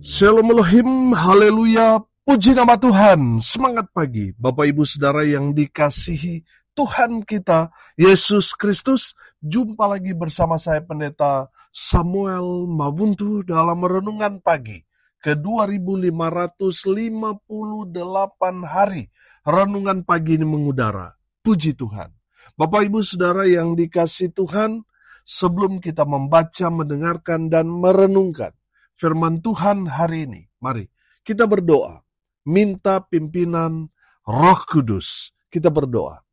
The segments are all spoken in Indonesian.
Shalom Elohim, haleluya, puji nama Tuhan, semangat pagi, Bapak Ibu Saudara yang dikasihi Tuhan kita, Yesus Kristus. Jumpa lagi bersama saya Pendeta Samuel Mabuntu dalam Renungan Pagi ke 2558 hari. Renungan pagi ini mengudara, puji Tuhan. Bapak Ibu Saudara yang dikasihi Tuhan, sebelum kita membaca, mendengarkan, dan merenungkan firman Tuhan hari ini, mari kita berdoa, minta pimpinan Roh Kudus. Kita berdoa.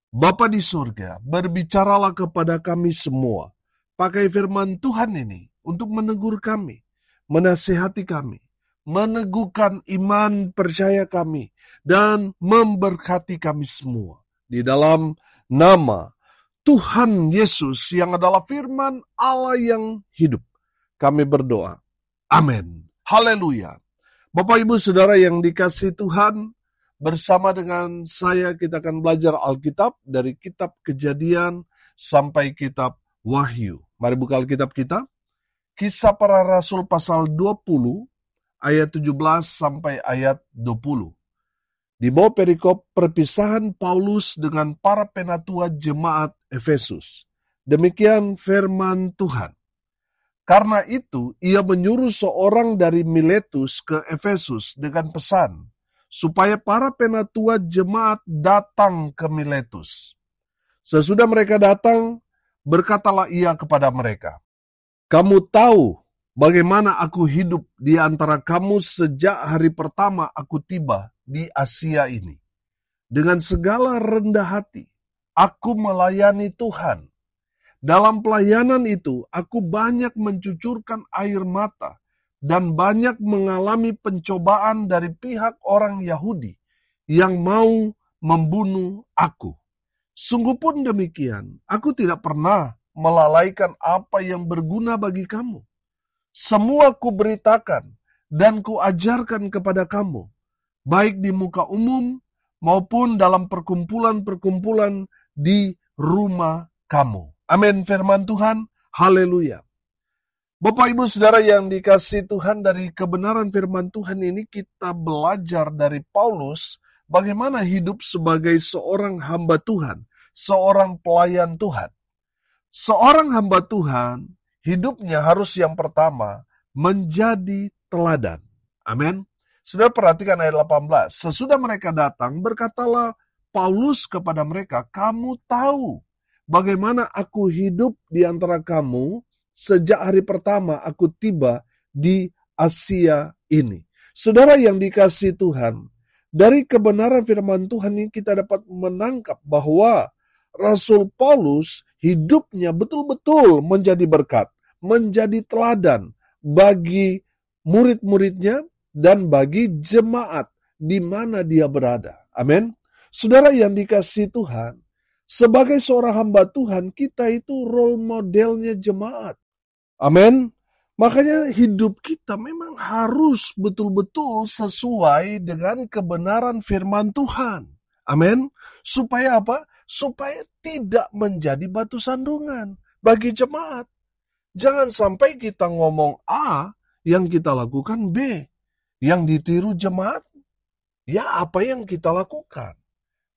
Bapa di surga, berbicaralah kepada kami semua. Pakai firman Tuhan ini untuk menegur kami, menasihati kami, meneguhkan iman percaya kami, dan memberkati kami semua. Di dalam nama Tuhan Yesus yang adalah firman Allah yang hidup, kami berdoa. Amin. Haleluya. Bapak Ibu Saudara yang dikasihi Tuhan, bersama dengan saya kita akan belajar Alkitab dari kitab Kejadian sampai kitab Wahyu. Mari buka Alkitab kita. Kisah Para Rasul pasal 20 ayat 17 sampai ayat 20. Di bawah perikop perpisahan Paulus dengan para penatua jemaat Efesus. Demikian firman Tuhan. Karena itu, ia menyuruh seorang dari Miletus ke Efesus dengan pesan, supaya para penatua jemaat datang ke Miletus. Sesudah mereka datang, berkatalah ia kepada mereka, "Kamu tahu bagaimana aku hidup di antara kamu sejak hari pertama aku tiba di Asia ini. Dengan segala rendah hati, aku melayani Tuhan. Dalam pelayanan itu, aku banyak mencucurkan air mata dan banyak mengalami pencobaan dari pihak orang Yahudi yang mau membunuh aku. Sungguh pun demikian, aku tidak pernah melalaikan apa yang berguna bagi kamu. Semua kuberitakan dan kuajarkan kepada kamu, baik di muka umum maupun dalam perkumpulan-perkumpulan di rumah kamu." Amin, firman Tuhan, haleluya. Bapak Ibu Saudara yang dikasihi Tuhan, dari kebenaran firman Tuhan ini kita belajar dari Paulus bagaimana hidup sebagai seorang hamba Tuhan, seorang pelayan Tuhan. Seorang hamba Tuhan, hidupnya harus yang pertama menjadi teladan. Amin. Saudara perhatikan ayat 18. Sesudah mereka datang, berkatalah Paulus kepada mereka, "Kamu tahu bagaimana aku hidup di antara kamu sejak hari pertama aku tiba di Asia ini." Saudara yang dikasihi Tuhan, dari kebenaran firman Tuhan ini kita dapat menangkap bahwa Rasul Paulus hidupnya betul-betul menjadi berkat, menjadi teladan bagi murid-muridnya dan bagi jemaat di mana dia berada. Amin. Saudara yang dikasihi Tuhan, sebagai seorang hamba Tuhan, kita itu role modelnya jemaat. Amin. Makanya hidup kita memang harus betul-betul sesuai dengan kebenaran firman Tuhan. Amin. Supaya apa? Supaya tidak menjadi batu sandungan bagi jemaat. Jangan sampai kita ngomong A, yang kita lakukan B. Yang ditiru jemaat, ya apa yang kita lakukan.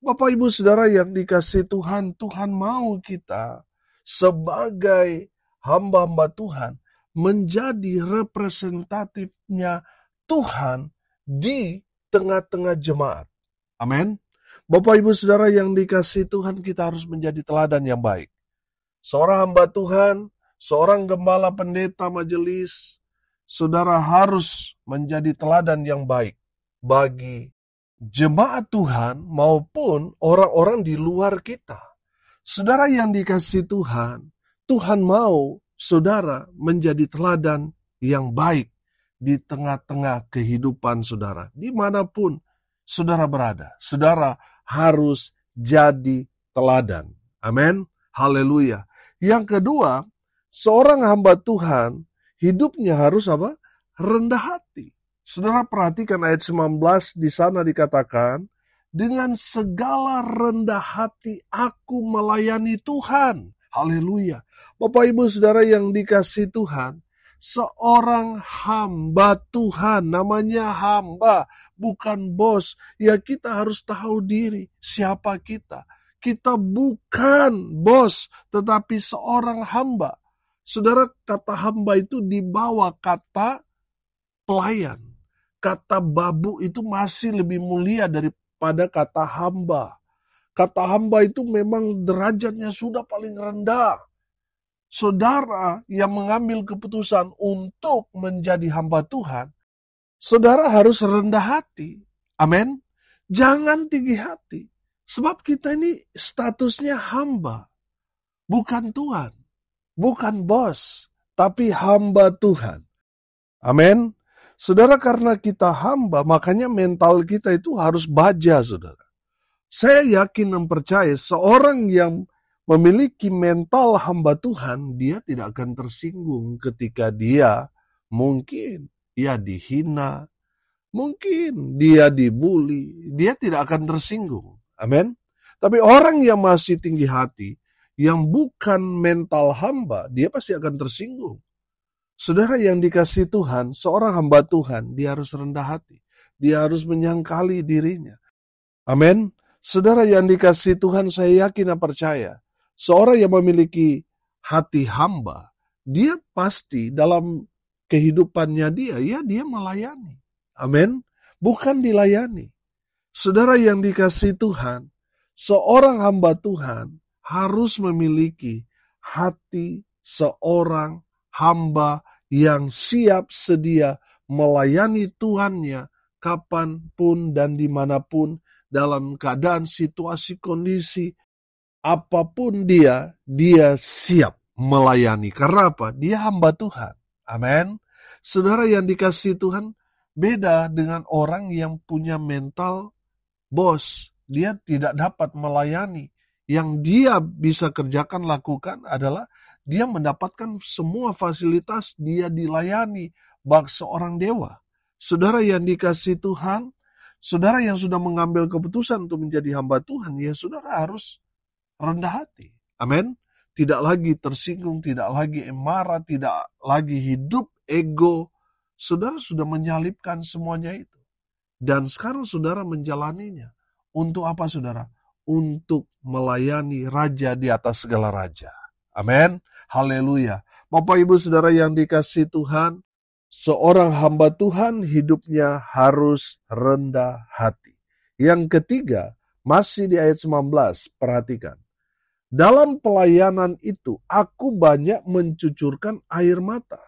Bapak Ibu Saudara yang dikasihi Tuhan, Tuhan mau kita sebagai hamba-hamba Tuhan menjadi representatifnya Tuhan di tengah-tengah jemaat. Amin. Bapak Ibu Saudara yang dikasihi Tuhan, kita harus menjadi teladan yang baik. Seorang hamba Tuhan, seorang gembala, pendeta, majelis, saudara harus menjadi teladan yang baik bagi jemaat Tuhan maupun orang-orang di luar kita. Saudara yang dikasihi Tuhan, Tuhan mau saudara menjadi teladan yang baik di tengah-tengah kehidupan saudara. Dimanapun saudara berada, saudara harus jadi teladan. Amin. Haleluya. Yang kedua, seorang hamba Tuhan hidupnya harus apa? Rendah hati. Saudara perhatikan ayat 19, di sana dikatakan, "Dengan segala rendah hati aku melayani Tuhan." Haleluya. Bapak Ibu Saudara yang dikasihi Tuhan, Seorang hamba Tuhan, namanya hamba, bukan bos. Ya kita harus tahu diri, siapa kita. Kita bukan bos, tetapi seorang hamba. Saudara, kata hamba itu di bawah kata pelayan. Kata babu itu masih lebih mulia daripada kata hamba. Kata hamba itu memang derajatnya sudah paling rendah. Saudara yang mengambil keputusan untuk menjadi hamba Tuhan, saudara harus rendah hati. Amin. Jangan tinggi hati. Sebab kita ini statusnya hamba. Bukan Tuhan. Bukan bos. Tapi hamba Tuhan. Amin. Saudara, karena kita hamba, makanya mental kita itu harus baja, saudara. Saya yakin dan percaya seorang yang memiliki mental hamba Tuhan, dia tidak akan tersinggung ketika dia mungkin dihina, mungkin dia dibully, dia tidak akan tersinggung. Amin. Tapi orang yang masih tinggi hati, yang bukan mental hamba, dia pasti akan tersinggung. Saudara yang dikasihi Tuhan, seorang hamba Tuhan, dia harus rendah hati. Dia harus menyangkali dirinya. Amin. Saudara yang dikasihi Tuhan, saya yakin dan percaya, seorang yang memiliki hati hamba, dia pasti dalam kehidupannya dia melayani. Amin. Bukan dilayani. Saudara yang dikasihi Tuhan, seorang hamba Tuhan harus memiliki hati seorang hamba yang siap sedia melayani Tuhannya kapanpun dan dimanapun, dalam keadaan situasi kondisi apapun dia siap melayani. Karena apa? Dia hamba Tuhan. Amin. Saudara yang dikasihi Tuhan, beda dengan orang yang punya mental bos. Dia tidak dapat melayani. Yang dia bisa kerjakan, lakukan adalah dia mendapatkan semua fasilitas, dia dilayani bak seorang dewa. Saudara yang dikasihi Tuhan, saudara yang sudah mengambil keputusan untuk menjadi hamba Tuhan, ya saudara harus rendah hati. Amin. Tidak lagi tersinggung, tidak lagi marah, tidak lagi hidup ego. Saudara sudah menyalipkan semuanya itu. Dan sekarang saudara menjalaninya. Untuk apa saudara? Untuk melayani Raja di atas segala raja. Amin. Haleluya. Bapak Ibu Saudara yang dikasihi Tuhan, seorang hamba Tuhan hidupnya harus rendah hati. Yang ketiga, masih di ayat 19, perhatikan. Dalam pelayanan itu, aku banyak mencucurkan air mata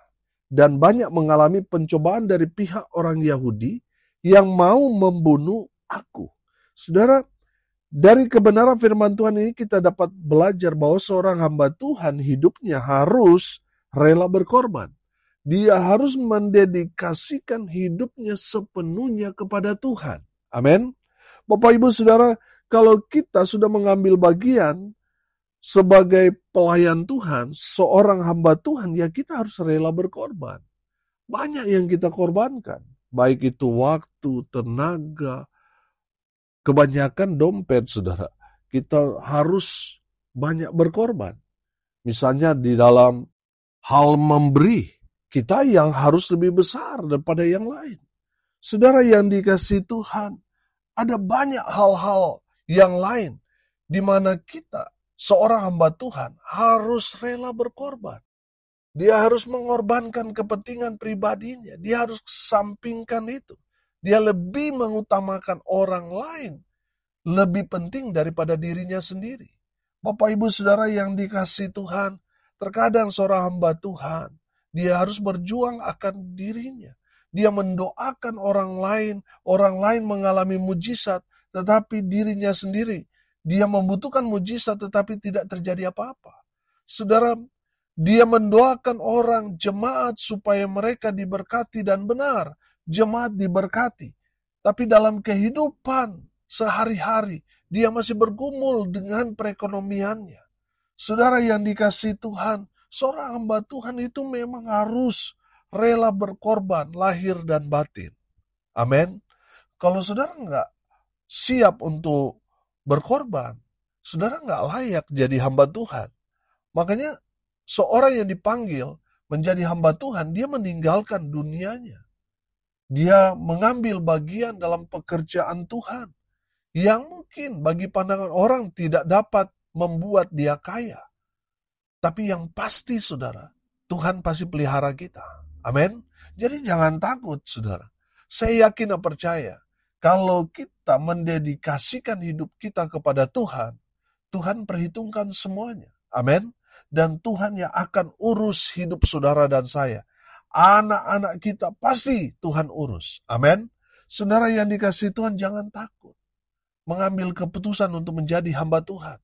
dan banyak mengalami pencobaan dari pihak orang Yahudi yang mau membunuh aku. Saudara, dari kebenaran firman Tuhan ini kita dapat belajar bahwa seorang hamba Tuhan hidupnya harus rela berkorban. Dia harus mendedikasikan hidupnya sepenuhnya kepada Tuhan. Amin. Bapak Ibu Saudara, kalau kita sudah mengambil bagian sebagai pelayan Tuhan, seorang hamba Tuhan, ya kita harus rela berkorban. Banyak yang kita korbankan. Baik itu waktu, tenaga, kebanyakan dompet, saudara. Kita harus banyak berkorban. Misalnya di dalam hal memberi, kita yang harus lebih besar daripada yang lain. Saudara yang dikasihi Tuhan, ada banyak hal-hal yang lain di mana kita, seorang hamba Tuhan, harus rela berkorban. Dia harus mengorbankan kepentingan pribadinya. Dia harus sampingkan itu. Dia lebih mengutamakan orang lain, lebih penting daripada dirinya sendiri. Bapak Ibu Saudara yang dikasihi Tuhan, terkadang seorang hamba Tuhan, dia harus berjuang akan dirinya. Dia mendoakan orang lain mengalami mujizat, tetapi dirinya sendiri, dia membutuhkan mujizat tetapi tidak terjadi apa-apa. Saudara, dia mendoakan orang jemaat supaya mereka diberkati dan benar. Jemaat diberkati. Tapi dalam kehidupan sehari-hari, dia masih bergumul dengan perekonomiannya. Saudara yang dikasihi Tuhan, seorang hamba Tuhan itu memang harus rela berkorban lahir dan batin. Amin. Kalau saudara nggak siap untuk berkorban, saudara nggak layak jadi hamba Tuhan. Makanya seorang yang dipanggil menjadi hamba Tuhan, dia meninggalkan dunianya. Dia mengambil bagian dalam pekerjaan Tuhan yang mungkin bagi pandangan orang tidak dapat membuat dia kaya. Tapi yang pasti, saudara, Tuhan pasti pelihara kita. Amin. Jadi jangan takut, saudara. Saya yakin dan percaya, kalau kita mendedikasikan hidup kita kepada Tuhan, Tuhan perhitungkan semuanya. Amin. Dan Tuhan yang akan urus hidup saudara dan saya. Anak-anak kita pasti Tuhan urus. Amin. Saudara yang dikasihi Tuhan, jangan takut mengambil keputusan untuk menjadi hamba Tuhan.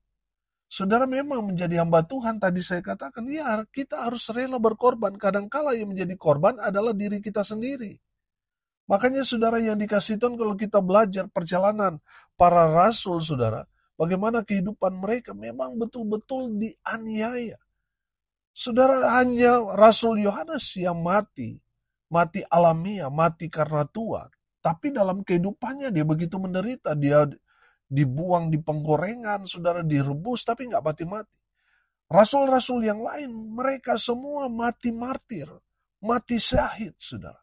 Saudara memang menjadi hamba Tuhan, tadi saya katakan, ya kita harus rela berkorban. Kadangkala yang menjadi korban adalah diri kita sendiri. Makanya saudara yang dikasihi Tuhan, kalau kita belajar perjalanan para rasul, saudara, bagaimana kehidupan mereka memang betul-betul dianiaya. Saudara, hanya Rasul Yohanes yang mati alamiah, mati karena tua. Tapi dalam kehidupannya dia begitu menderita, dia dibuang di penggorengan, saudara, direbus, tapi nggak mati-mati. Rasul-rasul yang lain, mereka semua mati martir, mati syahid, saudara.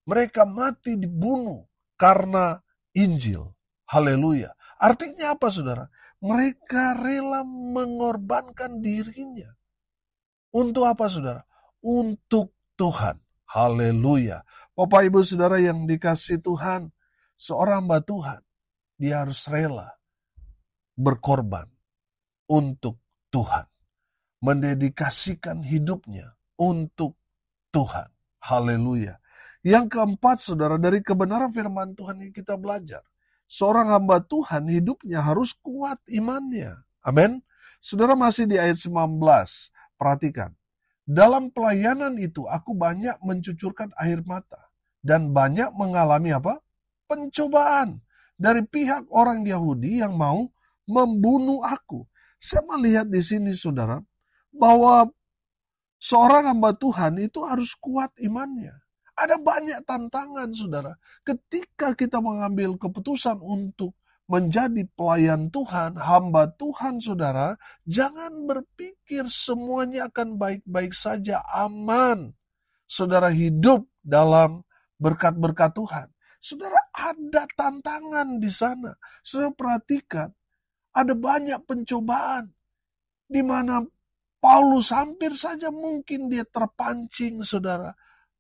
Mereka mati dibunuh karena Injil. Haleluya. Artinya apa, saudara? Mereka rela mengorbankan dirinya. Untuk apa, saudara? Untuk Tuhan. Haleluya. Bapak, Ibu, saudara yang dikasihi Tuhan, seorang hamba Tuhan, dia harus rela berkorban untuk Tuhan. Mendedikasikan hidupnya untuk Tuhan. Haleluya. Yang keempat, saudara, dari kebenaran firman Tuhan yang kita belajar. Seorang hamba Tuhan hidupnya harus kuat imannya. Amin. Saudara, masih di ayat 19. Perhatikan. Dalam pelayanan itu aku banyak mencucurkan air mata. Dan banyak mengalami apa? Pencobaan. Dari pihak orang Yahudi yang mau membunuh aku. Saya melihat di sini, saudara, bahwa seorang hamba Tuhan itu harus kuat imannya. Ada banyak tantangan, saudara. Ketika kita mengambil keputusan untuk menjadi pelayan Tuhan, hamba Tuhan, saudara, jangan berpikir semuanya akan baik-baik saja, aman. Saudara hidup dalam berkat-berkat Tuhan. Saudara, ada tantangan di sana. Saudara perhatikan, ada banyak pencobaan di mana Paulus hampir saja mungkin dia terpancing, saudara.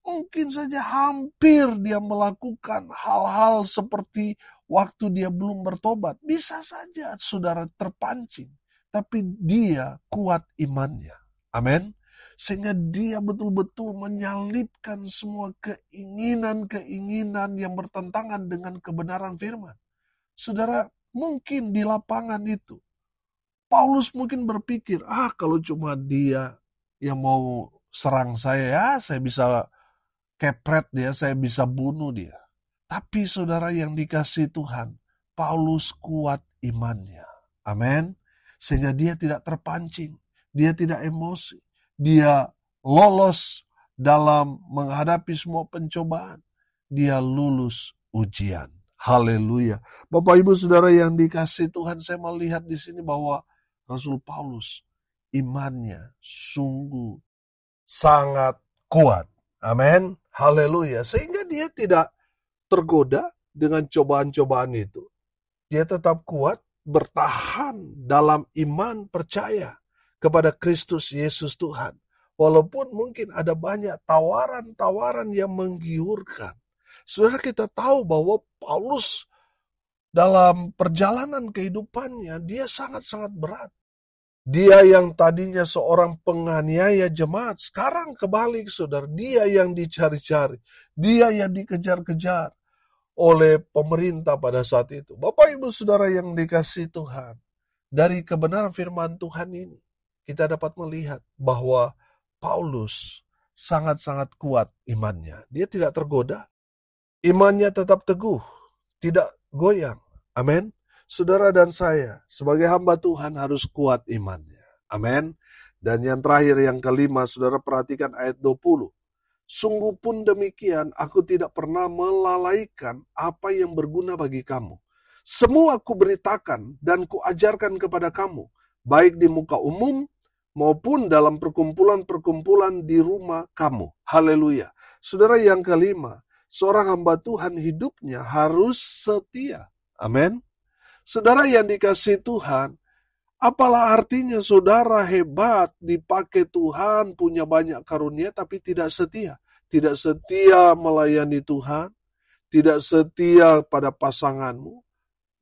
Mungkin saja hampir dia melakukan hal-hal seperti waktu dia belum bertobat. Bisa saja saudara terpancing. Tapi dia kuat imannya. Amin. Sehingga dia betul-betul menyalipkan semua keinginan-keinginan yang bertentangan dengan kebenaran firman. Saudara, mungkin di lapangan itu, Paulus mungkin berpikir, kalau cuma dia yang mau serang saya, saya bisa kepret dia, saya bisa bunuh dia. Tapi saudara yang dikasihi Tuhan, Paulus kuat imannya. Amin. Sehingga dia tidak terpancing, dia tidak emosi. Dia lolos dalam menghadapi semua pencobaan. Dia lulus ujian. Haleluya. Bapak, Ibu, saudara yang dikasihi Tuhan, saya melihat di sini bahwa Rasul Paulus imannya sungguh sangat kuat. Amin. Haleluya. Sehingga dia tidak tergoda dengan cobaan-cobaan itu. Dia tetap kuat, bertahan dalam iman percaya kepada Kristus Yesus Tuhan. Walaupun mungkin ada banyak tawaran-tawaran yang menggiurkan. Saudara, kita tahu bahwa Paulus dalam perjalanan kehidupannya, dia sangat-sangat berat. Dia yang tadinya seorang penganiaya jemaat, sekarang kebalik, saudara. Dia yang dicari-cari. Dia yang dikejar-kejar oleh pemerintah pada saat itu. Bapak, Ibu, saudara yang dikasihi Tuhan, dari kebenaran firman Tuhan ini, kita dapat melihat bahwa Paulus sangat-sangat kuat imannya. Dia tidak tergoda. Imannya tetap teguh, tidak goyang. Amin. Saudara dan saya sebagai hamba Tuhan harus kuat imannya. Amin. Dan yang terakhir, yang kelima, saudara perhatikan ayat 20. Sungguh pun demikian, aku tidak pernah melalaikan apa yang berguna bagi kamu. Semua ku beritakan dan ku ajarkan kepada kamu, baik di muka umum maupun dalam perkumpulan-perkumpulan di rumah kamu. Haleluya. Saudara, yang kelima, seorang hamba Tuhan hidupnya harus setia. Amin. Saudara yang dikasihi Tuhan, apalah artinya saudara hebat, dipakai Tuhan, punya banyak karunia, tapi tidak setia. Tidak setia melayani Tuhan, tidak setia pada pasanganmu.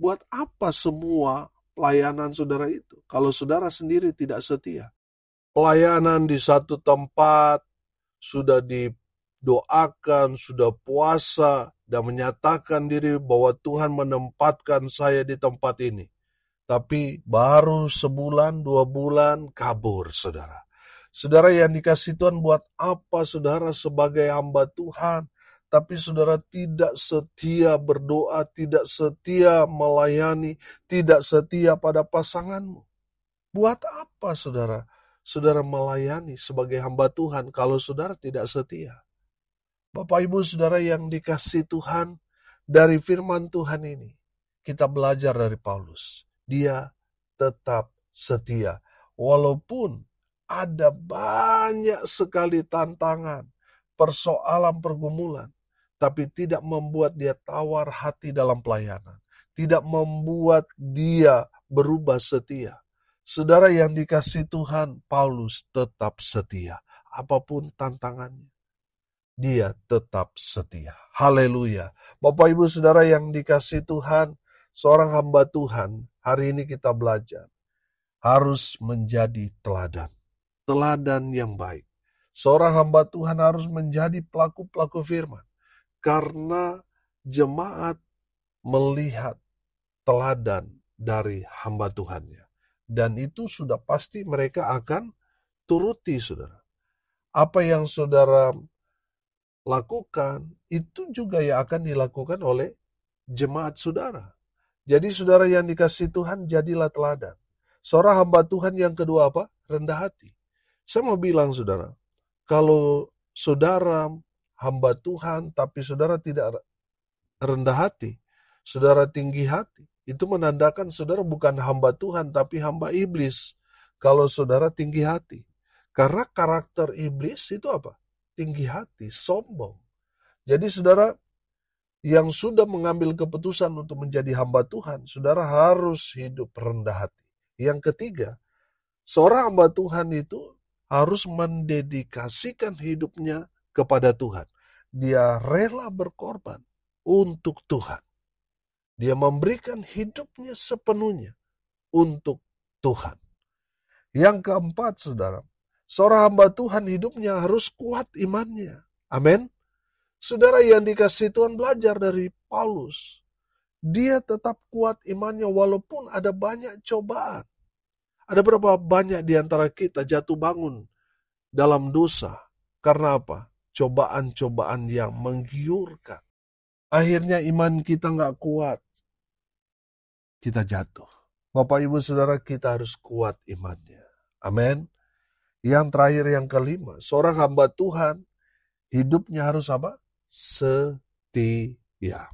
Buat apa semua pelayanan saudara itu, kalau saudara sendiri tidak setia? Pelayanan di satu tempat, sudah didoakan, sudah puasa, dan menyatakan diri bahwa Tuhan menempatkan saya di tempat ini. Tapi baru sebulan, 2 bulan, kabur saudara. Saudara yang dikasihi Tuhan, buat apa saudara sebagai hamba Tuhan, tapi saudara tidak setia berdoa, tidak setia melayani, tidak setia pada pasanganmu? Buat apa saudara? Saudara melayani sebagai hamba Tuhan kalau saudara tidak setia? Bapak Ibu saudara yang dikasihi Tuhan, dari firman Tuhan ini, kita belajar dari Paulus. Dia tetap setia. Walaupun ada banyak sekali tantangan, persoalan, pergumulan, tapi tidak membuat dia tawar hati dalam pelayanan. Tidak membuat dia berubah setia. Saudara yang dikasihi Tuhan, Paulus tetap setia. Apapun tantangannya, dia tetap setia. Haleluya. Bapak Ibu saudara yang dikasihi Tuhan, seorang hamba Tuhan, hari ini kita belajar, harus menjadi teladan. Teladan yang baik. Seorang hamba Tuhan harus menjadi pelaku-pelaku firman. Karena jemaat melihat teladan dari hamba Tuhannya. Dan itu sudah pasti mereka akan turuti saudara. Apa yang saudara lakukan, itu juga yang akan dilakukan oleh jemaat saudara. Jadi saudara yang dikasihi Tuhan, jadilah teladan. Seorang hamba Tuhan yang kedua apa? Rendah hati. Saya mau bilang saudara, kalau saudara hamba Tuhan tapi saudara tidak rendah hati, saudara tinggi hati, itu menandakan saudara bukan hamba Tuhan tapi hamba iblis. Kalau saudara tinggi hati. Karena karakter iblis itu apa? Tinggi hati, sombong. Jadi saudara yang sudah mengambil keputusan untuk menjadi hamba Tuhan, saudara harus hidup rendah hati. Yang ketiga, seorang hamba Tuhan itu harus mendedikasikan hidupnya kepada Tuhan. Dia rela berkorban untuk Tuhan. Dia memberikan hidupnya sepenuhnya untuk Tuhan. Yang keempat, saudara, seorang hamba Tuhan hidupnya harus kuat imannya. Amin. Saudara yang dikasihi Tuhan, belajar dari Paulus. Dia tetap kuat imannya walaupun ada banyak cobaan. Ada berapa banyak di antara kita jatuh bangun dalam dosa. Karena apa? Cobaan-cobaan yang menggiurkan. Akhirnya iman kita nggak kuat. Kita jatuh. Bapak Ibu Saudara, kita harus kuat imannya. Amin. Yang terakhir, yang kelima, seorang hamba Tuhan hidupnya harus apa? Setia.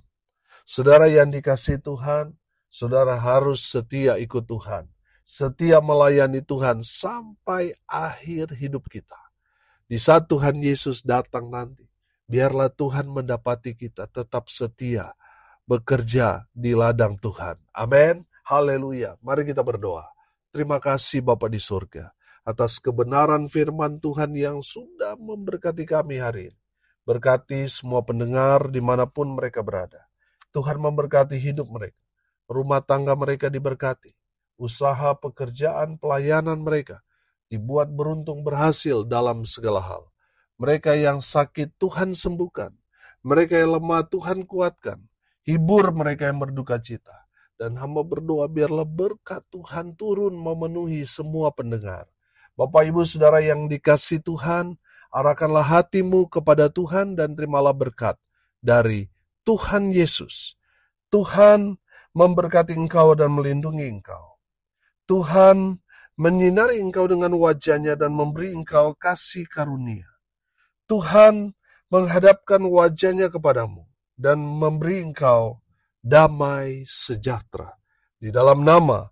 Saudara yang dikasihi Tuhan, saudara harus setia ikut Tuhan. Setia melayani Tuhan sampai akhir hidup kita. Di saat Tuhan Yesus datang nanti, biarlah Tuhan mendapati kita tetap setia bekerja di ladang Tuhan. Amin. Haleluya. Mari kita berdoa. Terima kasih Bapa di surga atas kebenaran firman Tuhan yang sudah memberkati kami hari ini. Berkati semua pendengar dimanapun mereka berada. Tuhan memberkati hidup mereka. Rumah tangga mereka diberkati. Usaha, pekerjaan, pelayanan mereka dibuat beruntung berhasil dalam segala hal. Mereka yang sakit Tuhan sembuhkan. Mereka yang lemah Tuhan kuatkan. Hibur mereka yang berduka cita. Dan hamba berdoa biarlah berkat Tuhan turun memenuhi semua pendengar. Bapak Ibu Saudara yang dikasihi Tuhan, arahkanlah hatimu kepada Tuhan dan terimalah berkat dari Tuhan Yesus. Tuhan memberkati engkau dan melindungi engkau. Tuhan menyinari engkau dengan wajah-Nya dan memberi engkau kasih karunia. Tuhan menghadapkan wajah-Nya kepadamu dan memberi engkau damai sejahtera. Di dalam nama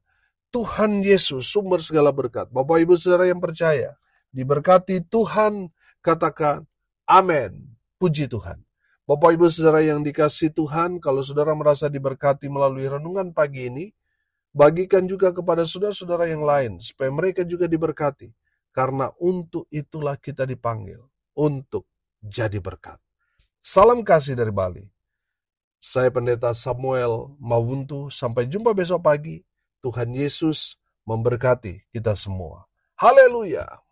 Tuhan Yesus, sumber segala berkat. Bapak Ibu Saudara yang percaya, diberkati Tuhan, katakan amin. Puji Tuhan. Bapak Ibu Saudara yang dikasihi Tuhan, kalau saudara merasa diberkati melalui renungan pagi ini, bagikan juga kepada saudara-saudara yang lain, supaya mereka juga diberkati. Karena untuk itulah kita dipanggil, untuk jadi berkat. Salam kasih dari Bali. Saya Pendeta Samuel Mawuntu, sampai jumpa besok pagi. Tuhan Yesus memberkati kita semua. Haleluya!